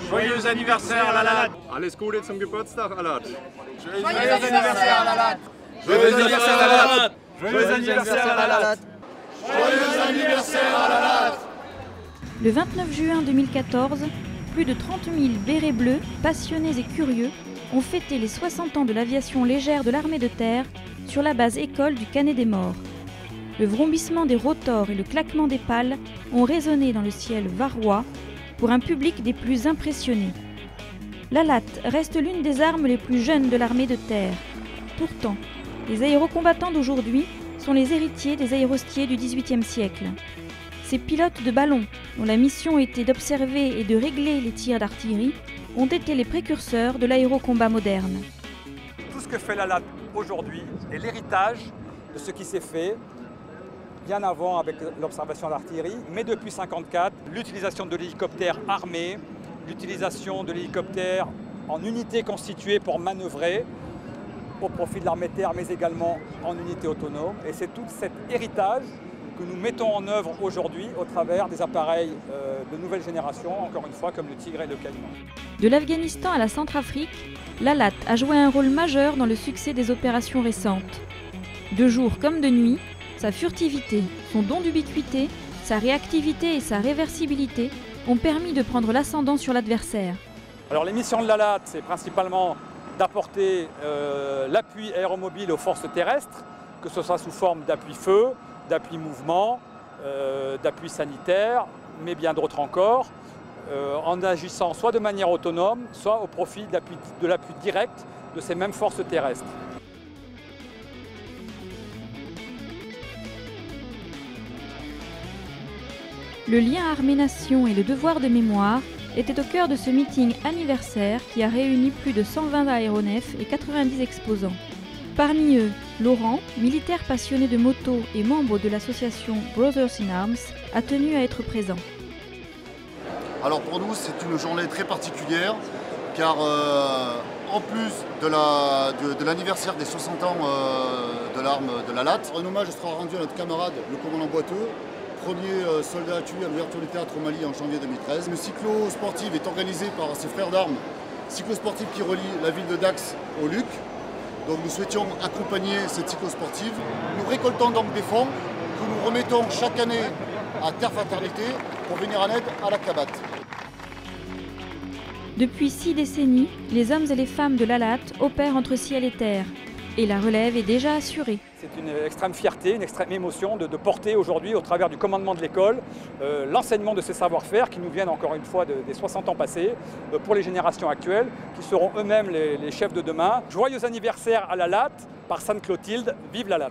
Joyeux anniversaire Lalat. Alles Gute zum Geburtstag, Alat. Joyeux anniversaire Lalat. Joyeux anniversaire, Alat. Joyeux anniversaire Lalat. Joyeux anniversaire Lalat. Le 29 juin 2014, plus de 30 000 bérets bleus, passionnés et curieux, ont fêté les 60 ans de l'aviation légère de l'armée de terre sur la base école du Canet des Morts. Le vrombissement des rotors et le claquement des pales ont résonné dans le ciel varois pour un public des plus impressionnés. Lalat reste l'une des armes les plus jeunes de l'armée de terre. Pourtant, les aérocombattants d'aujourd'hui sont les héritiers des aérostiers du XVIIIe siècle. Ces pilotes de ballons, dont la mission était d'observer et de régler les tirs d'artillerie, ont été les précurseurs de l'aérocombat moderne. Tout ce que fait Lalat aujourd'hui est l'héritage de ce qui s'est fait bien avant avec l'observation d'artillerie, mais depuis 1954, l'utilisation de l'hélicoptère armé, l'utilisation de l'hélicoptère en unité constituée pour manœuvrer au profit de l'armée de terre, mais également en unité autonome. Et c'est tout cet héritage que nous mettons en œuvre aujourd'hui au travers des appareils de nouvelle génération, encore une fois, comme le Tigre et le Caliman. De l'Afghanistan à la Centrafrique, Lalat a joué un rôle majeur dans le succès des opérations récentes. De jour comme de nuit, sa furtivité, son don d'ubiquité, sa réactivité et sa réversibilité ont permis de prendre l'ascendant sur l'adversaire. Alors les missions de Lalat, c'est principalement d'apporter l'appui aéromobile aux forces terrestres, que ce soit sous forme d'appui feu, d'appui mouvement, d'appui sanitaire, mais bien d'autres encore, en agissant soit de manière autonome, soit au profit de l'appui direct de ces mêmes forces terrestres. Le lien armée-nation et le devoir de mémoire étaient au cœur de ce meeting anniversaire qui a réuni plus de 120 aéronefs et 90 exposants. Parmi eux, Laurent, militaire passionné de moto et membre de l'association Brothers in Arms, a tenu à être présent. Alors pour nous, c'est une journée très particulière car en plus de l'anniversaire des 60 ans de l'arme de Lalat, un hommage sera rendu à notre camarade, le commandant Boiteux, premier soldat tué à l'ouverture du théâtre au Mali en janvier 2013. Le cyclo-sportif est organisé par ses frères d'armes, cyclo-sportif qui relie la ville de Dax au Luc. Donc nous souhaitions accompagner cette cyclo-sportive. Nous récoltons donc des fonds que nous remettons chaque année à Terre Fraternité pour venir en aide à la CABAT. Depuis 6 décennies, les hommes et les femmes de Lalat opèrent entre ciel et terre. Et la relève est déjà assurée. C'est une extrême fierté, une extrême émotion de porter aujourd'hui, au travers du commandement de l'école, l'enseignement de ces savoir-faire qui nous viennent encore une fois des 60 ans passés, pour les générations actuelles, qui seront eux-mêmes les chefs de demain. Joyeux anniversaire à Lalat, par Sainte-Clotilde, vive Lalat!